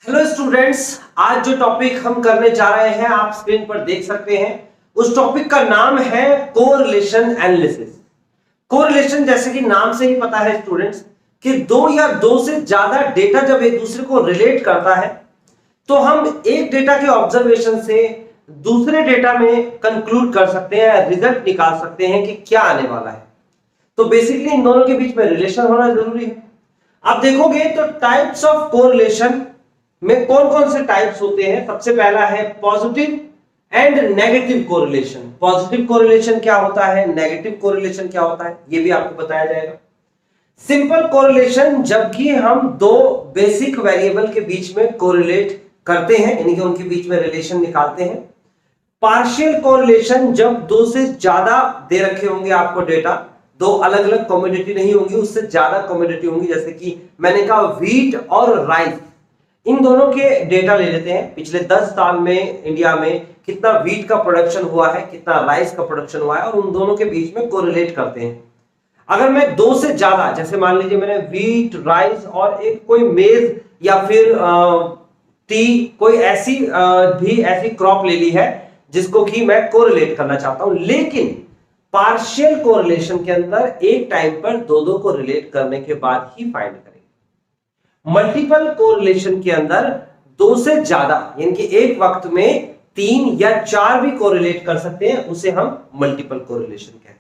Hello students, आज जो topic हम करने जा रहे हैं आप स्क्रीन पर देख सकते हैं। उस टॉपिक का नाम है कोरिलेशन एनालिसिस। कोरिलेशन जैसे कि नाम से ही पता है स्टूडेंट्स कि दो या दो से ज्यादा डेटा जब एक दूसरे को रिलेट करता है तो हम एक डेटा के ऑब्जर्वेशन से दूसरे डेटा में कंक्लूड कर सकते हैं, रिजल्ट निकाल सकते हैं कि क्या आने वाला है। तो बेसिकली इन दोनों के बीच में रिलेशन होना जरूरी है। आप देखोगे तो टाइप्स ऑफ कोरिलेशन में कौन कौन से टाइप्स होते हैं। सबसे पहला है positive and negative correlation. Positive correlation क्या होता है, नेगेटिव कोरिलेशन क्या होता है, ये भी आपको बताया जाएगा। सिंपल कोरिलेशन, जबकि हम दो बेसिक वेरिएबल के बीच में कोरिलेट करते हैं, यानी कि उनके बीच में रिलेशन निकालते हैं। पार्शियल कोरिलेशन, जब दो से ज्यादा दे रखे होंगे आपको डेटा, दो अलग अलग कमोडिटी नहीं होंगी, उससे ज्यादा कमोडिटी होंगी। जैसे कि मैंने कहा व्हीट और राइस, इन दोनों के डेटा ले लेते हैं। पिछले 10 साल में इंडिया में कितना व्हीट का प्रोडक्शन हुआ है, कितना राइस का प्रोडक्शन हुआ है, और उन दोनों के बीच में कोरिलेट करते हैं। अगर मैं दो से ज्यादा, जैसे मान लीजिए मैंने व्हीट, राइस और एक कोई मेज या फिर टी, कोई ऐसी भी ऐसी क्रॉप ले ली है जिसको कि मैं कोरिलेट करना चाहता हूं, लेकिन पार्शियल कोरिलेशन के अंदर एक टाइम पर दो दो को रिलेट करने के बाद ही फाइंड करेंगे। मल्टीपल कोरिलेशन के अंदर दो से ज्यादा, यानी कि एक वक्त में 3 या 4 भी कोरिलेट कर सकते हैं, उसे हम मल्टीपल कोरिलेशन कहते हैं।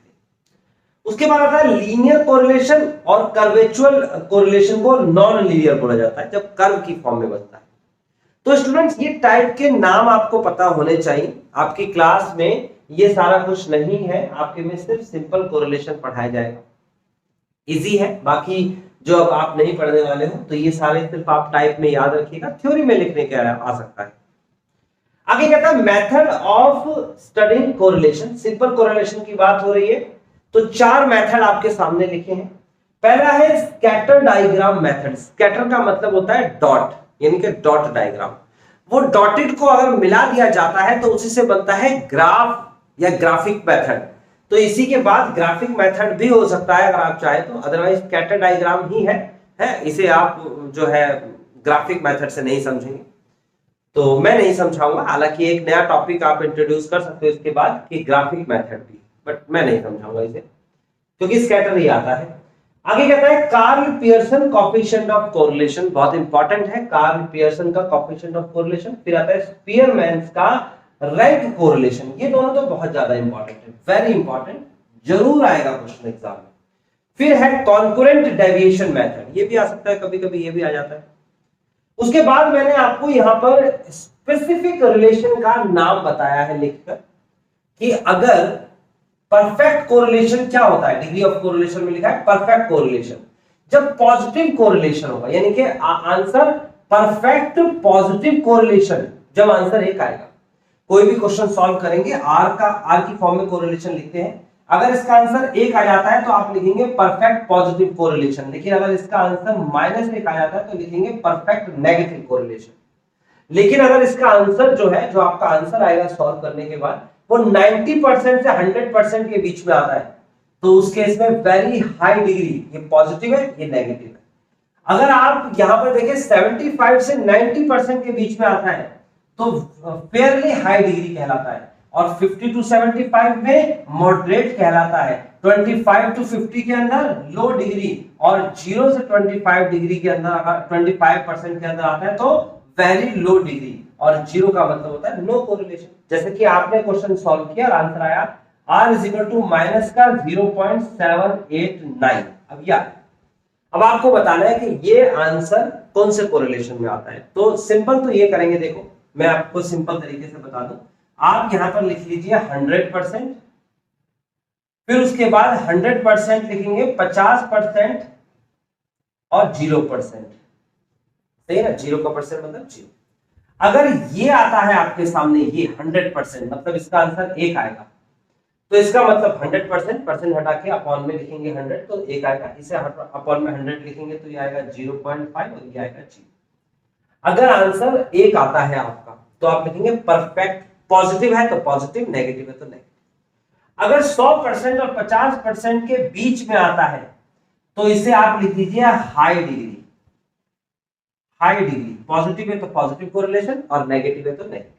उसके बाद आता है लीनियर कोरिलेशन, और कर्वेचुअल कोरिलेशन को नॉन लीनियर बोला जाता है, जब कर्व की फॉर्म में बनता है। तो स्टूडेंट्स, ये टाइप के नाम आपको पता होने चाहिए। आपकी क्लास में ये सारा कुछ नहीं है, आपके में सिर्फ सिंपल कोरिलेशन पढ़ाया जाएगा। इजी है, बाकी जो अब आप नहीं पढ़ने वाले हो तो ये सारे सिर्फ आप टाइप में याद रखिएगा, थ्योरी में लिखने के आ सकता है। आगे कहता है method of studying correlation. Simple correlation की बात हो रही है तो 4 मेथड आपके सामने लिखे हैं। पहला है स्कैटर डायग्राम मेथड। स्कैटर का मतलब होता है डॉट, यानी कि डॉट डायग्राम। वो डॉटेड को अगर मिला दिया जाता है तो उसी से बनता है ग्राफ या ग्राफिक मेथड। तो इसी के बाद ग्राफिक मेथड भी हो सकता है अगर आप चाहे तो, अदरवाइज स्कैटर डायग्राम ही है। इसे आप जो है ग्राफिक मेथड से नहीं समझेंगे तो मैं नहीं समझाऊंगा। हालांकि एक नया टॉपिक आप इंट्रोड्यूस कर सकते हो इसके बाद कि ग्राफिक मेथड भी, बट मैं नहीं समझाऊंगा इसे क्योंकि स्कैटर ही आता है। आगे कहता है Karl Pearson coefficient of correlation, बहुत इंपॉर्टेंट है कार्ल पियर्सन का कोएफिशिएंट ऑफ कोरिलेशन। फिर आता है स्पीयरमैन्स का रैंक कोरिलेशन। ये दोनों तो बहुत ज्यादा इंपॉर्टेंट है, वेरी इंपॉर्टेंट, जरूर आएगा क्वेश्चन एग्जाम में। फिर है कॉन्करेंट डेविएशन मेथड, ये भी आ सकता है, कभी कभी ये भी आ जाता है। उसके बाद मैंने आपको यहां पर स्पेसिफिक रिलेशन का नाम बताया है लिखकर कि अगर परफेक्ट कोरिलेशन क्या होता है, डिग्री ऑफ कोरिलेशन में लिखा है परफेक्ट कोरिलेशन, जब पॉजिटिव कोरिलेशन होगा, यानी कि आंसर परफेक्ट पॉजिटिव कोरिलेशन, जब आंसर एक आएगा। कोई भी क्वेश्चन सॉल्व करेंगे, आर की फॉर्म में कोरिलेशन लिखते हैं। अगर इसका आंसर 1 आ जाता है तो आप लिखेंगे परफेक्ट पॉजिटिव कोरिलेशन, लेकिन अगर इसका आंसर -1 आ जाता है तो लिखेंगे परफेक्ट नेगेटिव कोरिलेशन। लेकिन अगर इसका आंसर जो है, जो आपका आंसर आएगा सॉल्व करने के बाद, वो 90% से 100% के बीच में आता है तो उस केस में वेरी हाई डिग्री, ये पॉजिटिव है, ये नेगेटिव है। अगर आप यहां पर देखें 75 से 90% के बीच में आता है तो फेयरली हाई डिग्री कहलाता है, और 50 to 75 में मॉडरेट कहलाता है। 25 to 50 के अंदर लो डिग्री, और 0 से 25 डिग्री के अंदर, अगर 25% के अंदर आता है तो वेरी लो डिग्री, और 0 का मतलब होता है नो कोरिलेशन। जैसे कि आपने क्वेश्चन सॉल्व किया और आंसर आया r is equal to minus का 0.789। अब आपको बताना है कि ये आंसर कौन से कोरिलेशन में आता है। तो सिंपल तो ये करेंगे, देखो मैं आपको सिंपल तरीके से बता दूं। आप यहां पर लिख लीजिए 100%, फिर उसके बाद 100% लिखेंगे 50% और 0%। सही है ना, 0 का परसेंट मतलब 0। अगर ये आता है आपके सामने, ये 100%, मतलब इसका आंसर 1 आएगा, तो इसका मतलब 100% परसेंट हटा के अपॉन में लिखेंगे 100 तो 1 आएगा। इसे अपॉन में 100 लिखेंगे तो ये आएगा 0.5 और ये आएगा 0। अगर आंसर 1 आता है आपका तो आप लिखेंगे परफेक्ट, पॉजिटिव है तो पॉजिटिव, नेगेटिव है तो नेगेटिव। अगर 100% और 50% के बीच में आता है तो इसे आप लिख दीजिए high degree. High degree positive है तो पॉजिटिव कोरिलेशन और नेगेटिव है तो नेगेटिव।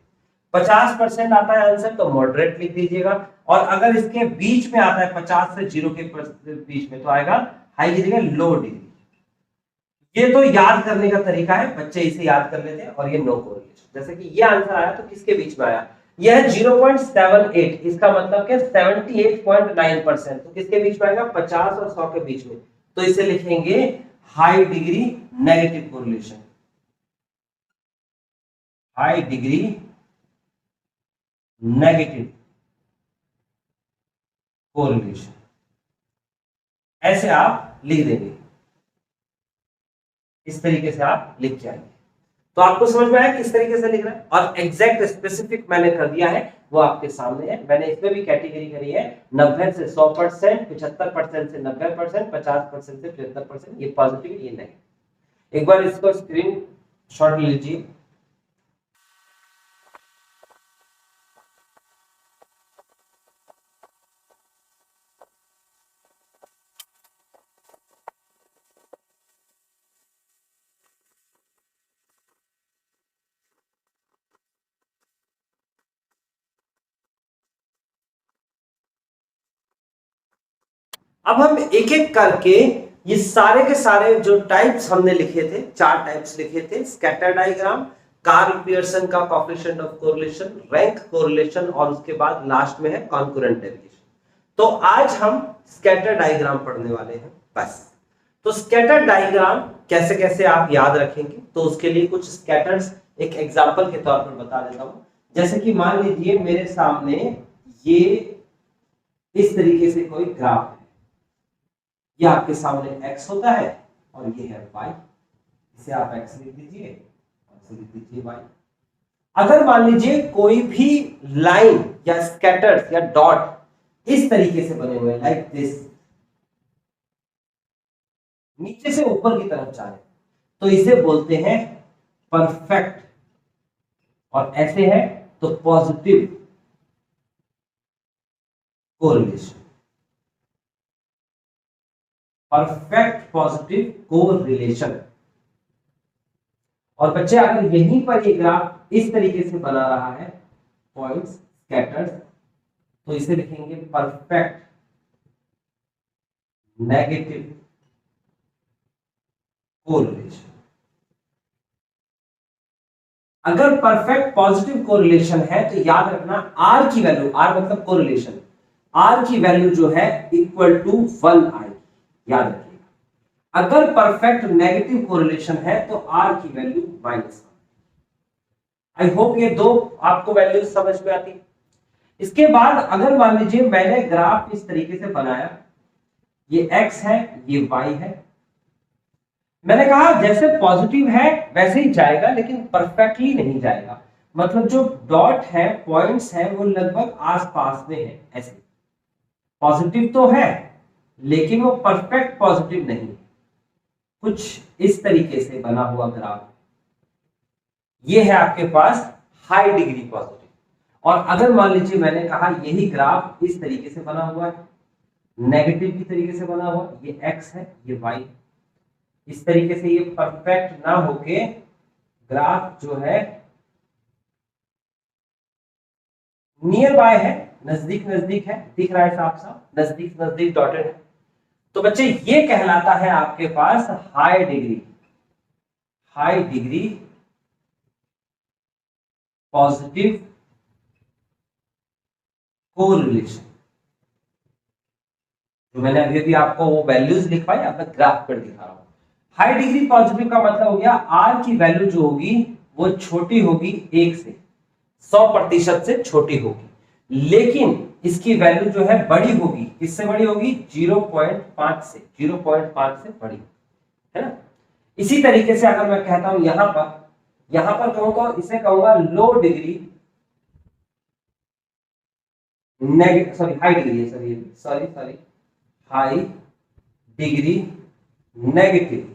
50% आता है आंसर तो मॉडरेट लिख दीजिएगा, और अगर इसके बीच में आता है 50 से 0 के बीच में तो आएगा हाई की जगह लो डिग्री। ये तो याद करने का तरीका है, बच्चे इसे याद कर लेते हैं। और ये नो कोरिलेशन, जैसे कि ये आंसर आया तो किसके बीच में आया, यह है 0.78, इसका मतलब क्या 78.9%, तो किसके बीच में आएगा 50 और 100 के बीच में, तो इसे लिखेंगे high degree negative correlation, high degree negative correlation, ऐसे आप लिख देंगे, इस तरीके से आप लिख के आएंगे। तो आपको समझ में आया किस तरीके से लिख रहा है, और एग्जैक्ट स्पेसिफिक मैंने कर दिया है वो आपके सामने है। मैंने इसमें भी कैटेगरी करी है 90 से 100%, 75% से 90%, 50% से 75%, ये पॉजिटिव ये नेगेटिव। एक बार इसको स्क्रीन शॉट लीजिए। अब हम एक एक करके ये सारे के सारे जो टाइप्स हमने लिखे थे, 4 टाइप्स लिखे थे, स्कैटर डायग्राम, कार्ल पियर्सन का coefficient of correlation, rank correlation, और उसके बाद लास्ट में है कॉन्करेंट डेविएशन। तो आज हम स्कैटर डायग्राम पढ़ने वाले हैं बस। तो स्कैटर डायग्राम कैसे कैसे आप याद रखेंगे, तो उसके लिए कुछ स्कैटर्स एक एग्जांपल के तौर पर बता देता हूं। जैसे कि मान लीजिए मेरे सामने ये इस तरीके से कोई ग्राफ है, ये आपके सामने x होता है और ये है y, इसे आप x लिख दीजिए और इसे लिख दीजिए y। अगर मान लीजिए कोई भी लाइन या स्कैटर्स या डॉट इस तरीके से बने हुए लाइक दिस, नीचे से ऊपर की तरफ जा रहे, तो इसे बोलते हैं परफेक्ट, और ऐसे है तो positive correlation, perfect positive correlation. और बच्चे अगर यहीं पर ये ग्राफ इस तरीके से बना रहा है पॉइंट्स स्कैटर्स, तो इसे लिखेंगे परफेक्ट नेगेटिव कोरिलेशन। अगर परफेक्ट पॉजिटिव कोरिलेशन है तो याद रखना आर की वैल्यू, आर मतलब कोरिलेशन, आर की वैल्यू जो है इक्वल टू 1 आएगी, याद रखिएगा। अगर परफेक्ट नेगेटिव कोरिलेशन है तो आर की वैल्यू -1। आई होप ये दो आपको वैल्यू समझ में आती है। इसके बाद अगर मान लीजिए मैंने ग्राफ इस तरीके से बनाया, ये x है ये y है, मैंने कहा जैसे पॉजिटिव है वैसे ही जाएगा लेकिन परफेक्टली नहीं जाएगा, मतलब जो डॉट है पॉइंट्स है वो लगभग आसपास में है, ऐसे पॉजिटिव तो है लेकिन वो परफेक्ट पॉजिटिव नहीं, कुछ इस तरीके से बना हुआ ग्राफ। ये है आपके पास हाई डिग्री पॉजिटिव। और अगर मान लीजिए मैंने कहा यही ग्राफ इस तरीके से बना हुआ है, नेगेटिव की तरीके से बना हुआ, ये x है ये y, इस तरीके से ये परफेक्ट ना होके ग्राफ जो है नियर बाय है, नजदीक नजदीक है, दिख रहा है साफ साफ, नजदीक नजदीक डॉटेड है, तो बच्चे ये कहलाता है आपके पास high degree, high degree positive correlation. जो मैंने अभी भी आपको वो वैल्यूज लिखवाई, अब मैं ग्राफ पर दिखा रहा हूं। हाई डिग्री पॉजिटिव का मतलब हो गया आर की वैल्यू जो होगी वो छोटी होगी 1 से, 100% से छोटी होगी, लेकिन इसकी वैल्यू जो है बड़ी होगी, किससे बड़ी होगी 0.5 से, 0.5 से बड़ी है ना। इसी तरीके से अगर मैं कहता हूं यहां पर कहूं तो इसे कहूंगा low degree negative, sorry high degree, sorry high degree negative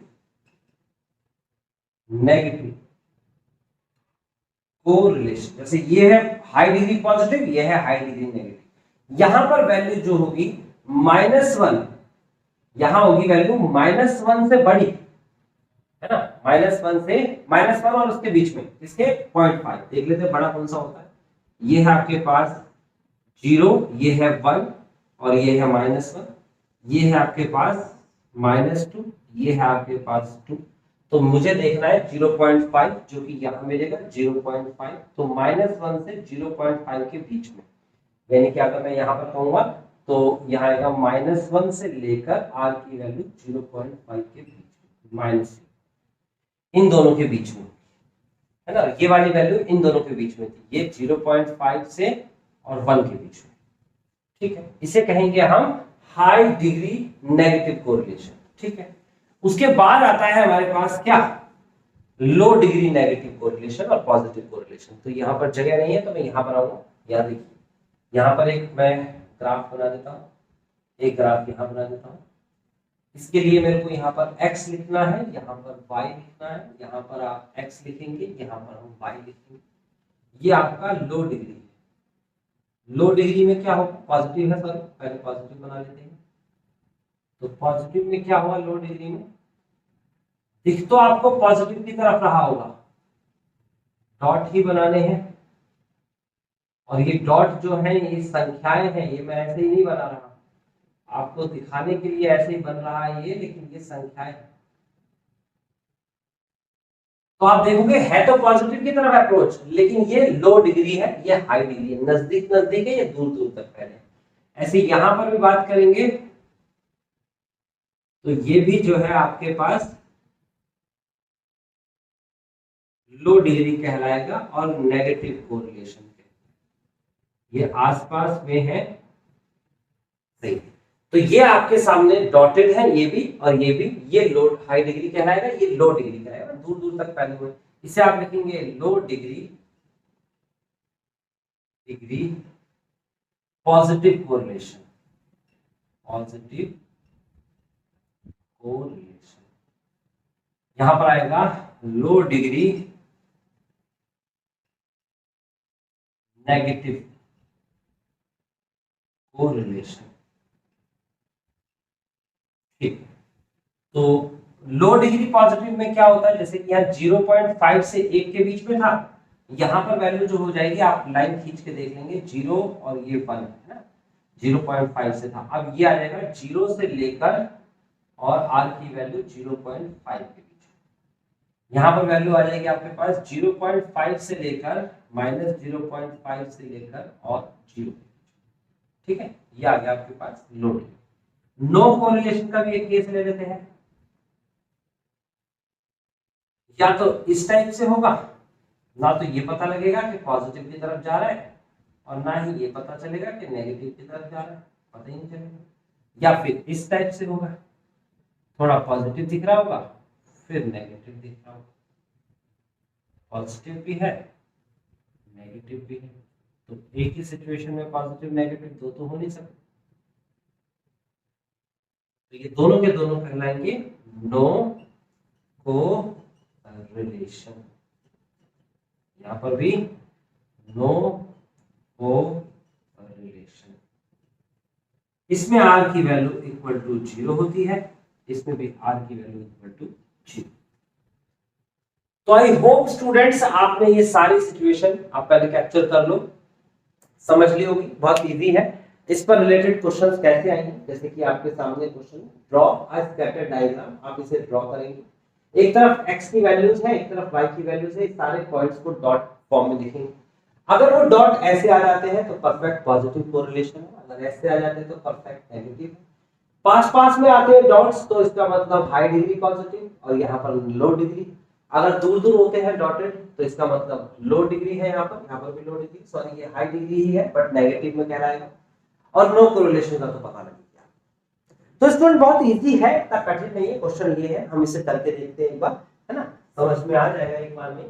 correlation. जैसे ये है हाई डिग्री पॉजिटिव, ये है हाई डिग्री नेगेटिव। यहां पर वैल्यू जो होगी -1, यहां होगी वैल्यू -1 से बड़ी, है ना, -1 से -1 और उसके बीच में इसके 0.5 देख लेते हैं बड़ा कौन सा होता है। ये है आपके पास 0, ये है 1 और ये है -1, ये है आपके पास -2, ये है आपके पास 2। तो मुझे देखना है 0.5 जो कि यहाँ मिलेगा 0.5, तो -1 से 0.5 के बीच में, यानी कि अगर मैं यहाँ पर कहूंगा तो यहाँ आएगा -1 से लेकर r की वैल्यू 0.5 के बीच में, माइनस इन दोनों के बीच में, है ना, ये वाली वैल्यू इन दोनों के बीच में थी, ये 0.5 से और 1 के बीच में, ठीक है। इसे कहेंगे हम हाई डिग्री नेगेटिव कोरिलेशन, ठीक है। उसके बाद आता है हमारे पास क्या, लो डिग्री नेगेटिव कोरिलेशन और पॉजिटिव कोरिलेशन। तो यहाँ पर जगह नहीं है तो मैं यहाँ पर आऊंगा, यहाँ देखिए, यहाँ पर एक मैं ग्राफ बना देता हूँ, एक ग्राफ यहाँ बना देता हूँ। इसके लिए मेरे को यहाँ पर x लिखना है, यहाँ पर y लिखना है, यहाँ पर आप x लिखेंगे, यहाँ पर हम y लिखेंगे। ये आपका लो डिग्री है। लो डिग्री में क्या होगा, पॉजिटिव है, सॉरी पहले पॉजिटिव बना लेते हैं। तो पॉजिटिव में क्या होगा, लो डिग्री में दिख तो आपको पॉजिटिव की तरफ रहा होगा, डॉट ही बनाने हैं, और ये डॉट जो है ये संख्याएं हैं, ये मैं ऐसे ही नहीं बना रहा, आपको दिखाने के लिए ऐसे ही बन रहा है ये, लेकिन ये संख्याएं हैं। तो आप देखोगे है तो पॉजिटिव की तरफ अप्रोच, लेकिन ये लो डिग्री है, ये हाई डिग्री है, नजदीक नजदीक है, ये दूर दूर तक फैले। ऐसे यहां पर भी बात करेंगे तो ये भी जो है आपके पास लो डिग्री कहलाएगा और नेगेटिव कोरिलेशन के, ये आसपास में है, सही। तो ये आपके सामने डॉटेड है, ये भी और ये भी, ये लो हाई डिग्री कहलाएगा, ये लो डिग्री कहलाएगा, दूर दूर तक फैले हुए। इसे आप लिखेंगे low degree positive correlation, positive correlation. यहां पर आएगा लो डिग्री नेगेटिव कोरिलेशन, ठीक। तो लो डिग्री पॉजिटिव में क्या होता है, जैसे कि यहाँ 0.5 से 1 के बीच में था, यहाँ पर वैल्यू जो हो जाएगी, आप लाइन खींच के देख लेंगे, 0 और ये 1 है ना, 0.5 से था, अब ये आ जाएगा 0 से लेकर और r की वैल्यू 0.5 के बीच। यहाँ पर वैल्यू आ जाएगी आपके पास 0.5 से लेकर -0.5 से लेकर और 0, ठीक है। ये आ गया आपके पास लो डिग्री। नो कोरिलेशन का भी एक केस ले लेते हैं, या तो इस टाइप से होगा, ना तो ये पता लगेगा कि पॉजिटिव की तरफ जा रहा है और ना ही ये पता चलेगा कि नेगेटिव की तरफ जा रहा है, पता ही नहीं चलेगा। या फिर इस टाइप से होगा, थोड़ा पॉजिटिव दिख रहा होगा फिर नेगेटिव दिख रहा होगा, पॉजिटिव भी है नेगेटिव भी है। तो एक ही सिचुएशन में पॉजिटिव नेगेटिव दो तो हो नहीं सकते, तो ये दोनों के दोनों कहलाएंगे नो कोरिलेशन। यहां पर भी नो कोरिलेशन, इसमें r की वैल्यू इक्वल टू 0 होती है, इसमें भी r की वैल्यू इक्वल टू 0। तो आई होप स्टूडेंट्स आपने ये सारी सिचुएशन आप पहले कैप्चर कर लो, समझ ली होगी, बहुत इजी है। इस पर रिलेटेड क्वेश्चंस कैसे आएंगे, जैसे कि आपके सामने question draw a scattered diagram, आप इसे ड्रॉ करेंगे, एक तरफ x की वैल्यूज है, एक तरफ y की वैल्यूज है, सारे पॉइंट्स को डॉट फॉर्म में लिखेंगे। अगर वो डॉट ऐसे आ जाते हैं तो परफेक्ट पॉजिटिव कोरिलेशन है, अगर ऐसे आ जाते हैं तो परफेक्ट नेगेटिव। पास पास में आते हैं डॉट्स तो इसका मतलब हाई डिग्री पॉजिटिव और यहाँ पर लो डिग्री। अगर दूर दूर होते हैं डॉटेड तो इसका मतलब लो डिग्री है, यहाँ पर भी लो डिग्री, सॉरी ये हाई डिग्री ही है बट नेगेटिव में कहलाएगा। और नो कोरिलेशन का तो पता लग गया। तो स्टूडेंट बहुत इजी है, इतना कठिन नहीं है, क्वेश्चन ये है, हम इसे करके देखते हैं एक बार, है ना, समझ में आ जाएगा एक बार में।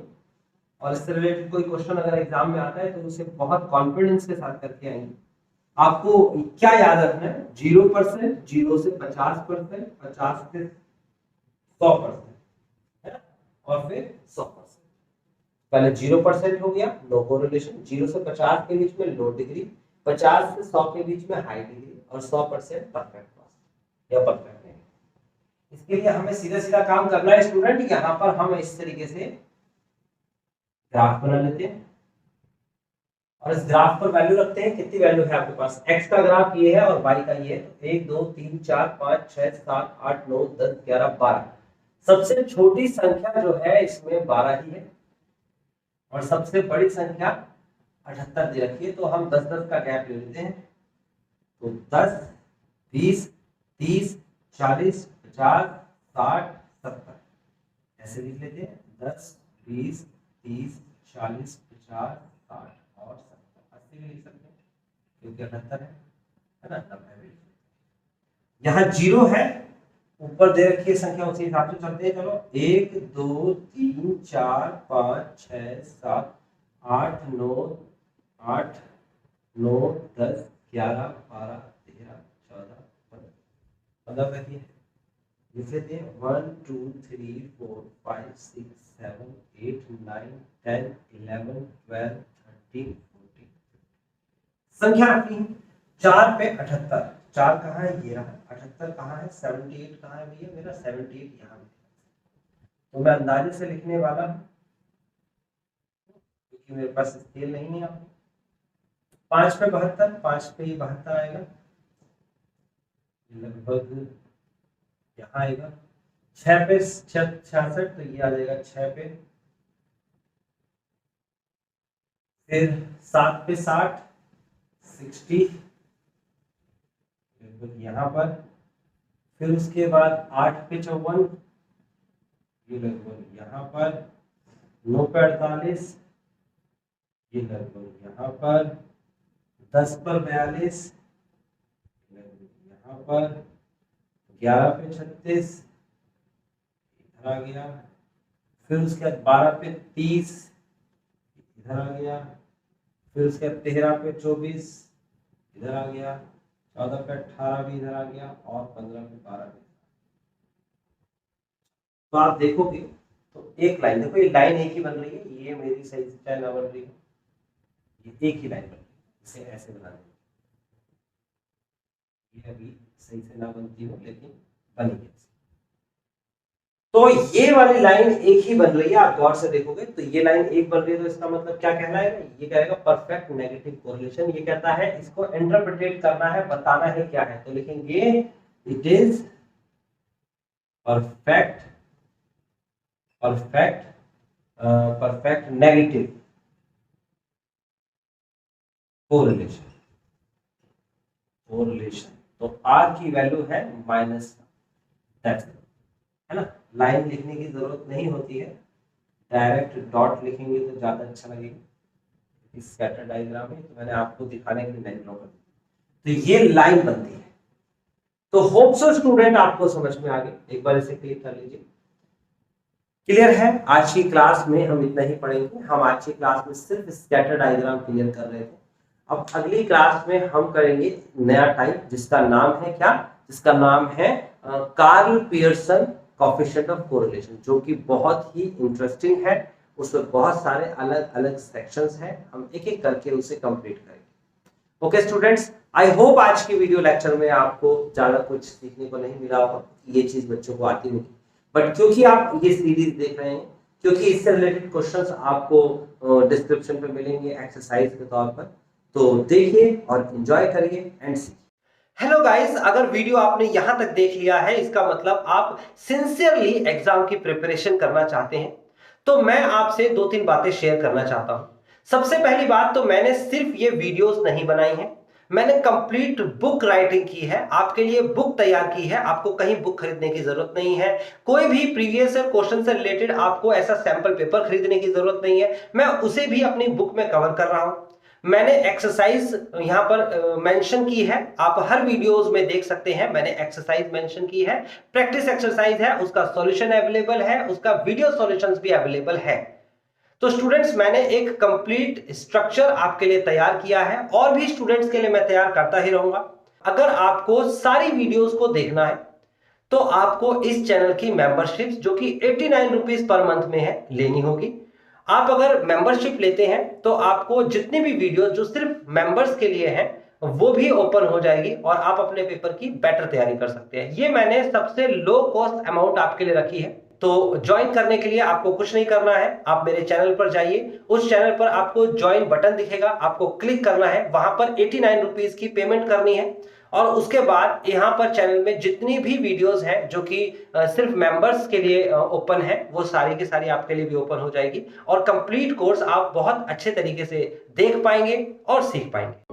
और इससे रिलेटेड कोई क्वेश्चन अगर एग्जाम में आता है तो उसे बहुत कॉन्फिडेंस के साथ करके आएंगे। आपको क्या याद रखना है, 0%, 0 से 50%, 50 से 100%, है ना, और फिर 100%। पहले 0% हो गया नो कोरिलेशन, 0 से 50 के बीच में लो डिग्री, 50 से 100 के बीच में हाई डिग्री और 100% परफेक्ट या परफेक्ट नहीं। इसके लिए हमें सीधा सीधा काम करना है स्टूडेंट। यहाँ पर हम इस तरीके से ग्राफ बना लेते हैं और इस ग्राफ पर वैल्यू रखते हैं। कितनी वैल्यू है आपके पास? x का ग्राफ ये है और y का ये है। तो 1 2 3 4 5 6 7 8 9 10 11 12। सबसे छोटी संख्या जो है इसमें 12 ही है और सबसे बड़ी संख्या 78 दे रखी है। तो हम 10-10 का गैप ले लेते हैं। तो 10 20 30 40 50 60 70 ऐसे लिख लेते हैं। 10 20 30 40 50 60 और 70 80 भी लिख सकते हैं क्योंकि 78 है ना। 90 भी। यहाँ 0 है, ऊपर दे रखी है संख्या, उसी हिसाब से चलते हैं। चलो 1 2 3 4 5 6 7 8 9 8 9 10 11 12 13 14 15 तक ही लिख लेते हैं। 1 2 3 4 5 6 7 8 9 10 11 12 13 14 संख्या अपनी 4 पे 78। 4 कहाँ है? ये रहा। 78 कहाँ है? 78 कहाँ है भैया मेरा? 78 यहाँ है। तो मैं अंदाजे से लिखने वाला हूँ क्योंकि मेरे पास स्केल नहीं है। 5 पे 72, 5 पे ही 72 आएगा लगभग, यहाँ आएगा। 6 पे 66 तो ये आ जाएगा 6 पे। फिर 7 पे 60 60 यहाँ पर। फिर उसके बाद 8 पे 54 ये लगभग यहाँ पर। 9 पे 48 ये लगभग यहाँ पर। 10 पर 42 यहाँ पर। 11 पे 36 इधर आ गया। फिर उसके बाद 12 पे 30 इधर आ गया। फिर उसके बाद 13 पे 24 इधर आ गया। 14 पे 18 भी इधर आ गया और 15 पे 12 भी। तो आप देखोगे तो एक लाइन, देखो ये लाइन एक ही बन रही है। ये मेरी सही से चाहे ना बन रही है, ये एक ही लाइन बन रही है। इसे ऐसे बना देंगे। ये अभी सही से ना बनती हो लेकिन बनी है। तो ये वाली लाइन एक ही बन रही है। आप गौर से देखोगे तो ये लाइन एक बन रही है। तो इसका मतलब क्या कहलाएगा? ये कहेगा परफेक्ट नेगेटिव कोरिलेशन। ये कहता है इसको इंटरप्रेट करना है, बताना है क्या है। तो लिखेंगे it is perfect perfect negative correlation. तो r की वैल्यू है -, है ना। लाइन लिखने की जरूरत नहीं होती है, डायरेक्ट डॉट लिखेंगे तो ज्यादा अच्छा लगेगा। इस स्कैटर डायग्राम में तो मैंने आपको दिखाने के लिए नहीं ड्रॉ कर दी। तो ये लाइन बनती है। तो होप सो स्टूडेंट आपको समझ में आ गए। एक बार इसे क्लिक कर लीजिए। क्लियर है? आज की क्लास में हम इतना ही पढ़ेंगे। हम आज की क्लास में सिर्फ स्कैटर डायग्राम क्लियर कर रहे थे। अब अगली क्लास में हम करेंगे नया टाइप, जिसका नाम है क्या? जिसका नाम है Karl Pearson coefficient of correlation, जो कि बहुत ही इंटरेस्टिंग है। उसमें बहुत सारे अलग अलग सेक्शंस हैं। हम एक एक करके उसे कंप्लीट करेंगे। ओके स्टूडेंट्स, आई होप आज की वीडियो लेक्चर में आपको ज्यादा कुछ सीखने को नहीं मिला होगा। ये चीज बच्चों को आती होगी, बट क्योंकि आप ये सीरीज देख रहे हैं, क्योंकि इससे रिलेटेड क्वेश्चंस आपको डिस्क्रिप्शन पे मिलेंगे एक्सरसाइज के तौर पर, तो देखिए और एंजॉय करिए एंड सीखिए। हेलो गाइस, अगर वीडियो आपने यहां तक देख लिया है, इसका मतलब आप सिंसियरली एग्जाम की प्रिपरेशन करना चाहते हैं। तो मैं आपसे 2-3 बातें शेयर करना चाहता हूं। सबसे पहली बात तो मैंने सिर्फ ये वीडियोस नहीं बनाई हैं, मैंने कंप्लीट बुक राइटिंग की है, आपके लिए बुक तैयार की है। आपको कहीं बुक खरीदने की जरूरत नहीं है। कोई भी प्रीवियस ईयर क्वेश्चन से रिलेटेड आपको ऐसा सैंपल पेपर खरीदने की जरूरत नहीं है। मैं उसे भी अपनी बुक में कवर कर रहा हूं। मैंने एक्सरसाइज यहां पर मेंशन की है, आप हर वीडियोस में देख सकते हैं। मैंने एक्सरसाइज मेंशन की है, प्रैक्टिस एक्सरसाइज है, उसका सॉल्यूशन अवेलेबल है, उसका वीडियो सॉल्यूशंस भी अवेलेबल है। तो स्टूडेंट्स, मैंने एक कंप्लीट स्ट्रक्चर आपके लिए तैयार किया है और भी स्टूडेंट्स के लिए मैं तैयार करता ही रहूंगा। अगर आपको सारी वीडियोस को देखना है तो आपको इस चैनल की मेंबरशिप, जो कि 89 रुपीज पर मंथ में है, लेनी होगी। आप अगर मेंबरशिप लेते हैं तो आपको जितनी भी वीडियोस जो सिर्फ मेंबर्स के लिए हैं, वो भी ओपन हो जाएगी और आप अपने पेपर की बेटर तैयारी कर सकते हैं। ये मैंने सबसे लो कॉस्ट अमाउंट आपके लिए रखी है। तो ज्वाइन करने के लिए आपको कुछ नहीं करना है, आप मेरे चैनल पर जाइए, उस चैनल पर आपको ज्वाइन बटन दिखेगा, आपको क्लिक करना है, वहां पर 89 रुपीज की पेमेंट करनी है और उसके बाद यहां पर चैनल में जितनी भी वीडियोस हैं जो कि सिर्फ मेंबर्स के लिए ओपन है, वो सारी की सारी आपके लिए भी ओपन हो जाएगी और कंप्लीट कोर्स आप बहुत अच्छे तरीके से देख पाएंगे और सीख पाएंगे।